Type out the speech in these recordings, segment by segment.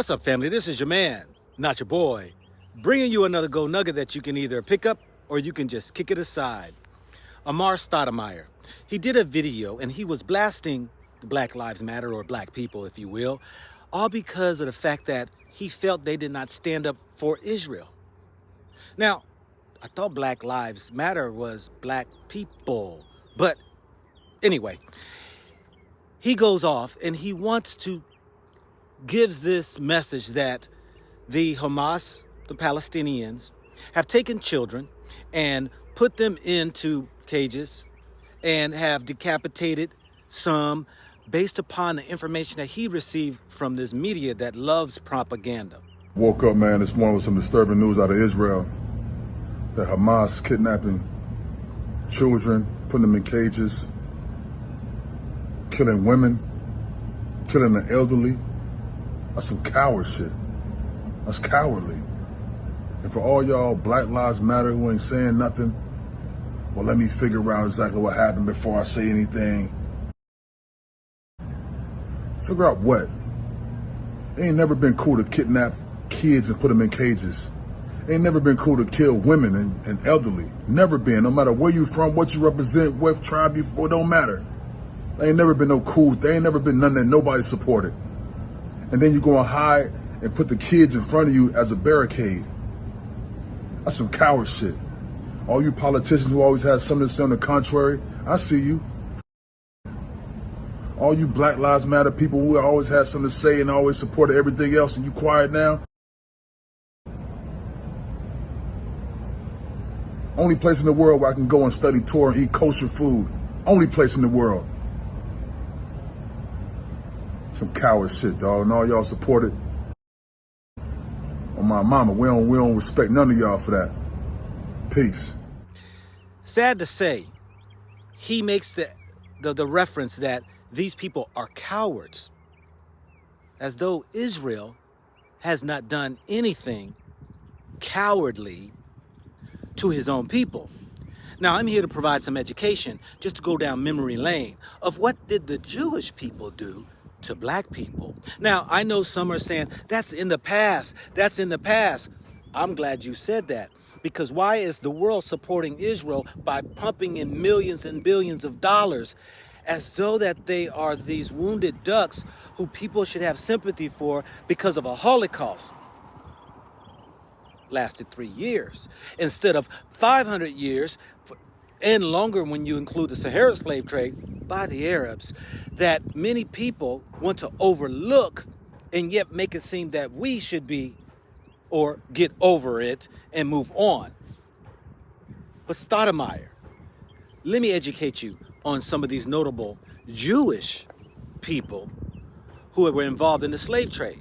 What's up, family? This is your man, not your boy, bringing you another gold nugget that you can either pick up or you can just kick it aside. Amar Stoudemire, he did a video and he was blasting the Black Lives Matter, or black people, if you will, all because of the fact that he felt they did not stand up for Israel. Now, I thought Black Lives Matter was black people, but anyway, he goes off and he wants to gives this message that the Hamas, the Palestinians, have taken children and put them into cages and have decapitated some based upon the information that he received from this media that loves propaganda. Woke up, man, this morning with some disturbing news out of Israel. That Hamas kidnapping children, putting them in cages, killing women, killing the elderly. That's some coward shit. That's cowardly. And for all y'all Black Lives Matter who ain't saying nothing, well, let me figure out exactly what happened before I say anything. Figure out what? It ain't never been cool to kidnap kids and put them in cages. It ain't never been cool to kill women and elderly. Never been. No matter where you from, what you represent, what tribe you for, don't matter. There ain't never been no cool. There ain't never been nothing that nobody supported. And then you go and hide and put the kids in front of you as a barricade. That's some coward shit. All you politicians who always have something to say on the contrary, I see you. All you Black Lives Matter people who always have something to say and always supported everything else, and you quiet now. Only place in the world where I can go and study Torah and eat kosher food. Only place in the world. Some coward shit, dog, and all y'all support it. On my mama, we don't respect none of y'all for that. Peace. Sad to say, he makes the reference that these people are cowards, as though Israel has not done anything cowardly to his own people. Now, I'm here to provide some education, just to go down memory lane of what did the Jewish people do to black people. Now, I know some are saying, that's in the past, that's in the past. I'm glad you said that, because why is the world supporting Israel by pumping in millions and billions of dollars as though that they are these wounded ducks who people should have sympathy for because of a Holocaust? Lasted 3 years instead of 500 years and longer when you include the Sahara slave trade by the Arabs, that many people want to overlook and yet make it seem that we should be or get over it and move on. But Stoudemire, let me educate you on some of these notable Jewish people who were involved in the slave trade.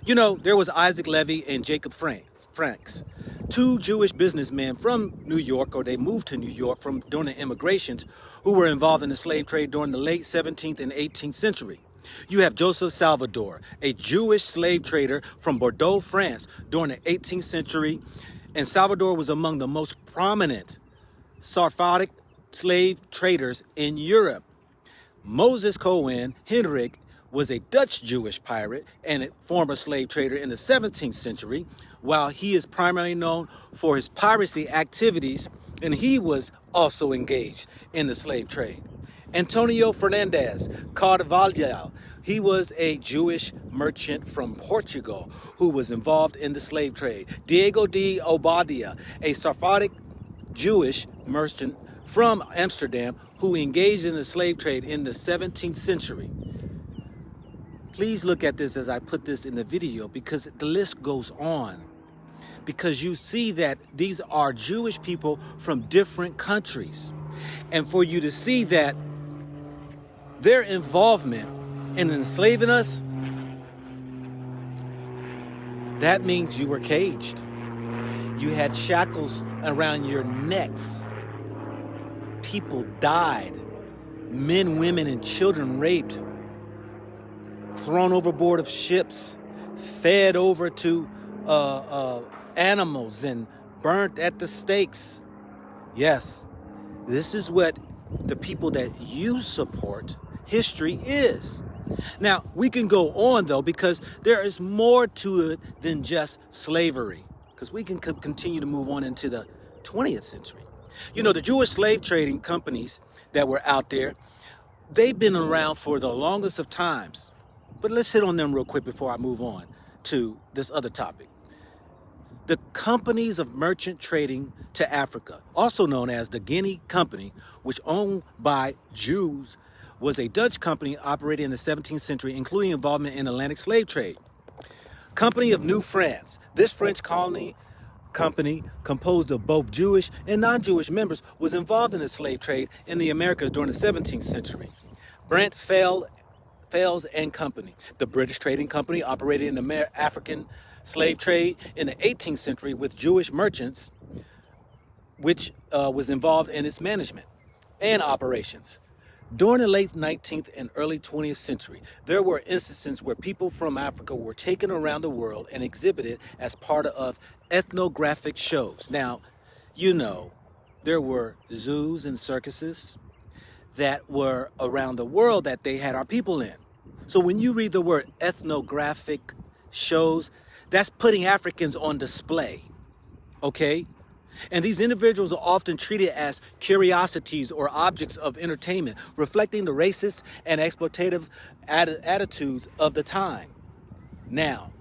You know, there was Isaac Levy and Jacob Franks, two Jewish businessmen from New York, or they moved to New York from during the immigrations, who were involved in the slave trade during the late 17th and 18th century. You have Joseph Salvador, a Jewish slave trader from Bordeaux, France, during the 18th century. And Salvador was among the most prominent Sephardic slave traders in Europe. Moses Cohen Hendrik was a Dutch Jewish pirate and a former slave trader in the 17th century, while he is primarily known for his piracy activities, and he was also engaged in the slave trade. Antonio Fernandez Carvalho, he was a Jewish merchant from Portugal who was involved in the slave trade. Diego de Obadia, a Sephardic Jewish merchant from Amsterdam who engaged in the slave trade in the 17th century. Please look at this as I put this in the video, because the list goes on. Because you see that these are Jewish people from different countries. And for you to see that their involvement in enslaving us, that means you were caged. You had shackles around your necks. People died. Men, women, and children raped. Thrown overboard of ships. Fed over to animals and burnt at the stakes. Yes, this is what the people that you support history is. Now, we can go on, though, because there is more to it than just slavery, because we can continue to move on into the 20th century. You know, the Jewish slave trading companies that were out there, they've been around for the longest of times. But let's hit on them real quick before I move on to this other topic. The companies of merchant trading to Africa, also known as the Guinea Company, which owned by Jews, was a Dutch company operating in the 17th century, including involvement in Atlantic slave trade. Company of New France. This French colony company, composed of both Jewish and non-Jewish members, was involved in the slave trade in the Americas during the 17th century. Brent Fales and Company. The British Trading Company operated in the African slave trade in the 18th century with Jewish merchants, which was involved in its management and operations. During the late 19th and early 20th century, there were instances where people from Africa were taken around the world and exhibited as part of ethnographic shows. Now, you know, there were zoos and circuses that were around the world that they had our people in. So when you read the word ethnographic shows, that's putting Africans on display, okay? And these individuals are often treated as curiosities or objects of entertainment, reflecting the racist and exploitative attitudes of the time. Now,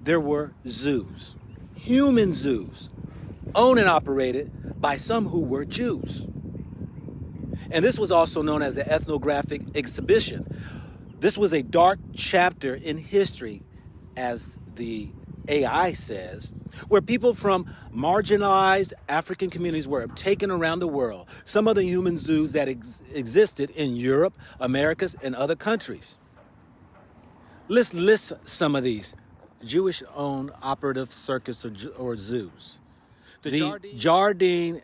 there were zoos, human zoos, owned and operated by some who were Jews. And this was also known as the ethnographic exhibition. This was a dark chapter in history, as the AI says, where people from marginalized African communities were taken around the world. Some of the human zoos that existed in Europe, Americas, and other countries. Let's list some of these Jewish-owned operative circus or zoos. The Jardin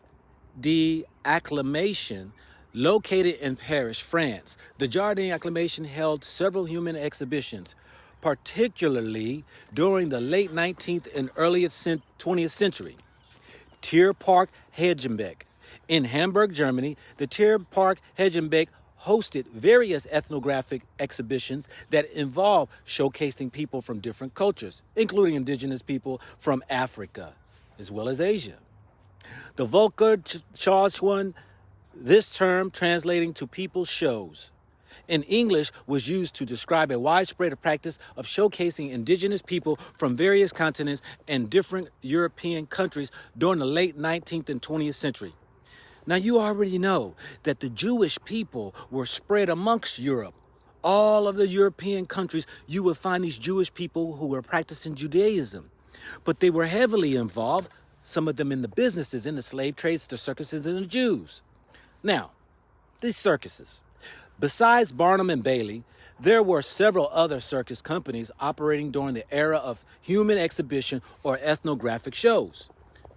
d'Acclimation, located in Paris, France. The Jardin d'Acclimation held several human exhibitions, particularly during the late 19th and early 20th century. Tierpark Hegenbeck. In Hamburg, Germany, the Tierpark Hegenbeck hosted various ethnographic exhibitions that involved showcasing people from different cultures, including indigenous people from Africa, as well as Asia. The Volker Charge, this term translating to people's shows, in English was used to describe a widespread practice of showcasing indigenous people from various continents and different European countries during the late 19th and 20th century. Now, you already know that the Jewish people were spread amongst Europe. All of the European countries, you would find these Jewish people who were practicing Judaism. But they were heavily involved, some of them in the businesses, in the slave trades, the circuses, and the Jews. Now, these circuses. Besides Barnum and Bailey, there were several other circus companies operating during the era of human exhibition or ethnographic shows.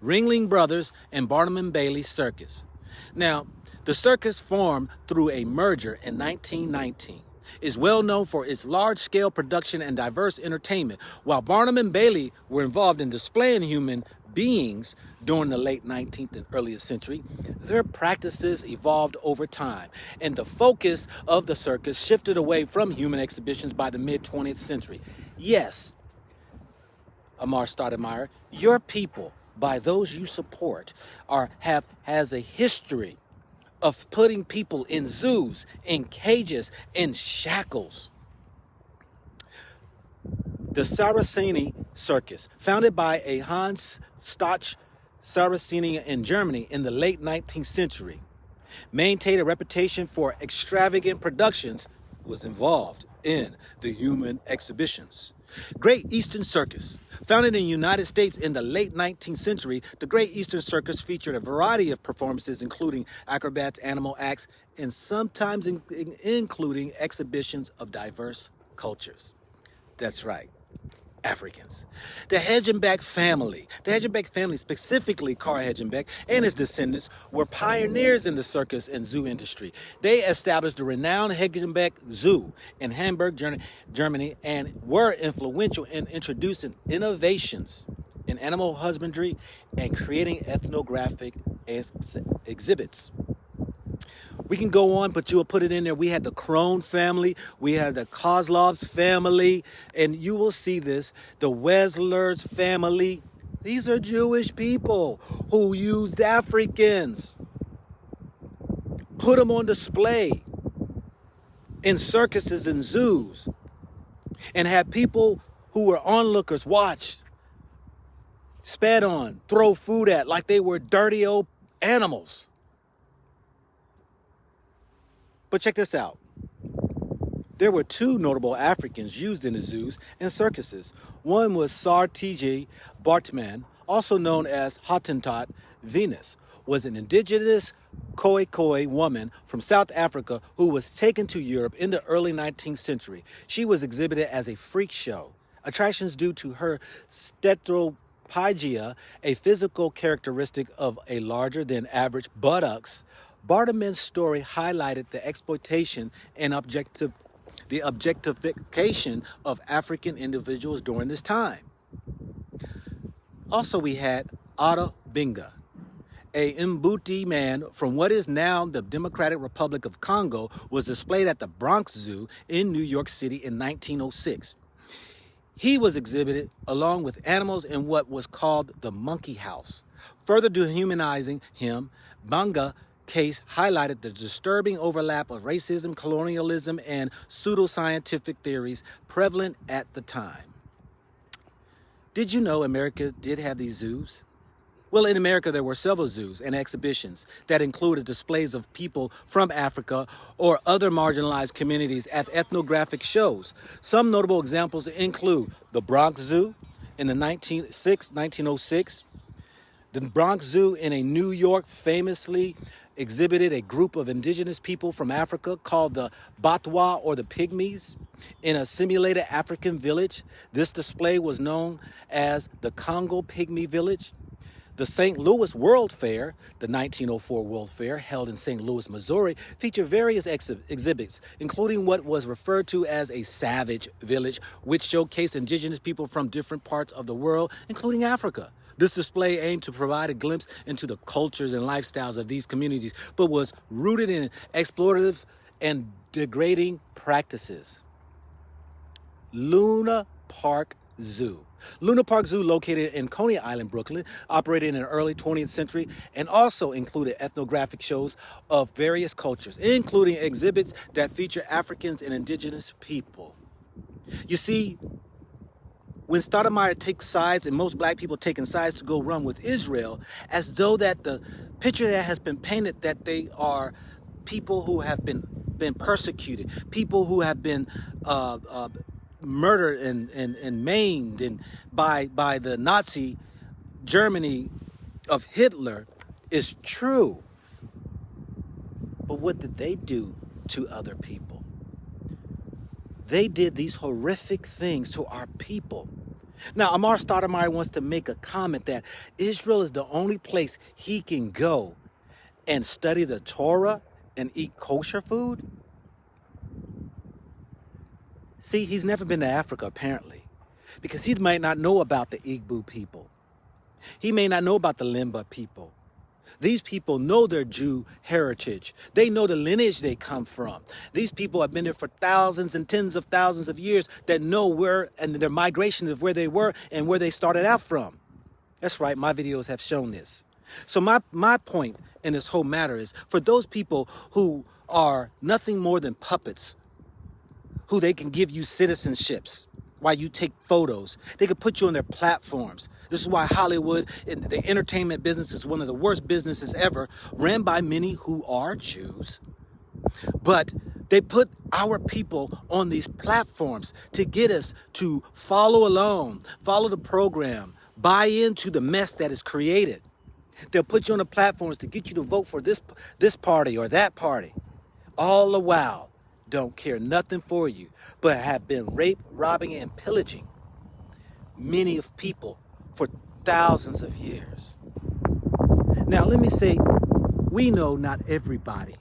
Ringling Brothers and Barnum and Bailey Circus. Now, the circus formed through a merger in 1919. Is well known for its large-scale production and diverse entertainment. While Barnum and Bailey were involved in displaying human beings during the late 19th and earlier century, their practices evolved over time, and the focus of the circus shifted away from human exhibitions by the mid-20th century. Yes, Amar Stoudemire, your people, by those you support, has a history of putting people in zoos, in cages, in shackles. The Saraceni Circus, founded by a Hans Stoch Saraceni in Germany in the late 19th century, maintained a reputation for extravagant productions, was involved in the human exhibitions. Great Eastern Circus. Founded in the United States in the late 19th century, the Great Eastern Circus featured a variety of performances, including acrobats, animal acts, and sometimes including exhibitions of diverse cultures. That's right, Africans. The Hegenbeck family, specifically Carl Hegenbeck and his descendants, were pioneers in the circus and zoo industry. They established the renowned Hegenbeck Zoo in Hamburg, Germany, and were influential in introducing innovations in animal husbandry and creating ethnographic exhibits. We can go on, but you'll put it in there. We had the Crone family. We had the Kozlov's family. And you will see this. The Wesler's family. These are Jewish people who used Africans. Put them on display in circuses and zoos. And had people who were onlookers watch, spat on, throw food at like they were dirty old animals. But check this out. There were two notable Africans used in the zoos and circuses. One was Sartiji Bartman, also known as Hottentot Venus, was an indigenous Khoikhoi woman from South Africa who was taken to Europe in the early 19th century. She was exhibited as a freak show. Attractions due to her steatopygia, a physical characteristic of a larger than average buttocks. Bartman's story highlighted the exploitation and the objectification of African individuals during this time. Also, we had Ada Binga, a Mbuti man from what is now the Democratic Republic of Congo, was displayed at the Bronx Zoo in New York City in 1906. He was exhibited along with animals in what was called the monkey house. Further dehumanizing him, Banga case highlighted the disturbing overlap of racism, colonialism, and pseudoscientific theories prevalent at the time. Did you know America did have these zoos? Well, in America, there were several zoos and exhibitions that included displays of people from Africa or other marginalized communities at ethnographic shows. Some notable examples include the Bronx Zoo in the 1906. The Bronx Zoo in a New York famously exhibited a group of indigenous people from Africa called the Batwa or the Pygmies in a simulated African village. This display was known as the Congo Pygmy Village. The St. Louis World Fair, the 1904 World Fair held in St. Louis, Missouri, featured various exhibits, including what was referred to as a savage village, which showcased indigenous people from different parts of the world, including Africa. This display aimed to provide a glimpse into the cultures and lifestyles of these communities, but was rooted in exploitative and degrading practices. Luna Park Zoo. Luna Park Zoo, located in Coney Island, Brooklyn, operated in the early 20th century and also included ethnographic shows of various cultures, including exhibits that feature Africans and indigenous people. You see, when Stoudemire takes sides, and most black people taking sides to go run with Israel, as though that the picture that has been painted that they are people who have been persecuted, people who have been murdered and maimed and by the Nazi Germany of Hitler is true. But what did they do to other people? They did these horrific things to our people. Now, Amar Stoudemire wants to make a comment that Israel is the only place he can go and study the Torah and eat kosher food. See, he's never been to Africa, apparently, because he might not know about the Igbo people. He may not know about the Limba people. These people know their Jew heritage. They know the lineage they come from. These people have been there for thousands and tens of thousands of years that know where and their migrations of where they were and where they started out from. That's right, my videos have shown this. So my point in this whole matter is for those people who are nothing more than puppets, who they can give you citizenships while you take photos. They could put you on their platforms. This is why Hollywood, the entertainment business, is one of the worst businesses ever, ran by many who are Jews. But they put our people on these platforms to get us to follow along, follow the program, buy into the mess that is created. They'll put you on the platforms to get you to vote for this party or that party. All the while, don't care nothing for you, but have been raping, robbing, and pillaging many of people for thousands of years. Now, let me say, we know not everybody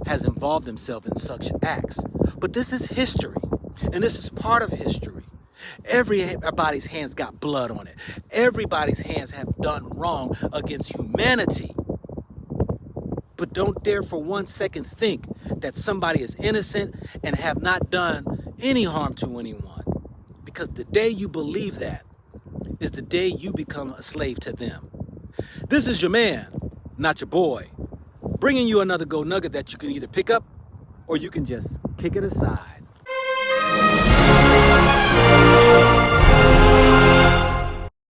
has involved themselves in such acts, but this is history, and this is part of history. Everybody's hands got blood on it. Everybody's hands have done wrong against humanity. But don't dare for 1 second think that somebody is innocent and have not done any harm to anyone. Because the day you believe that is the day you become a slave to them. This is your man, not your boy, bringing you another Go Nugget that you can either pick up or you can just kick it aside.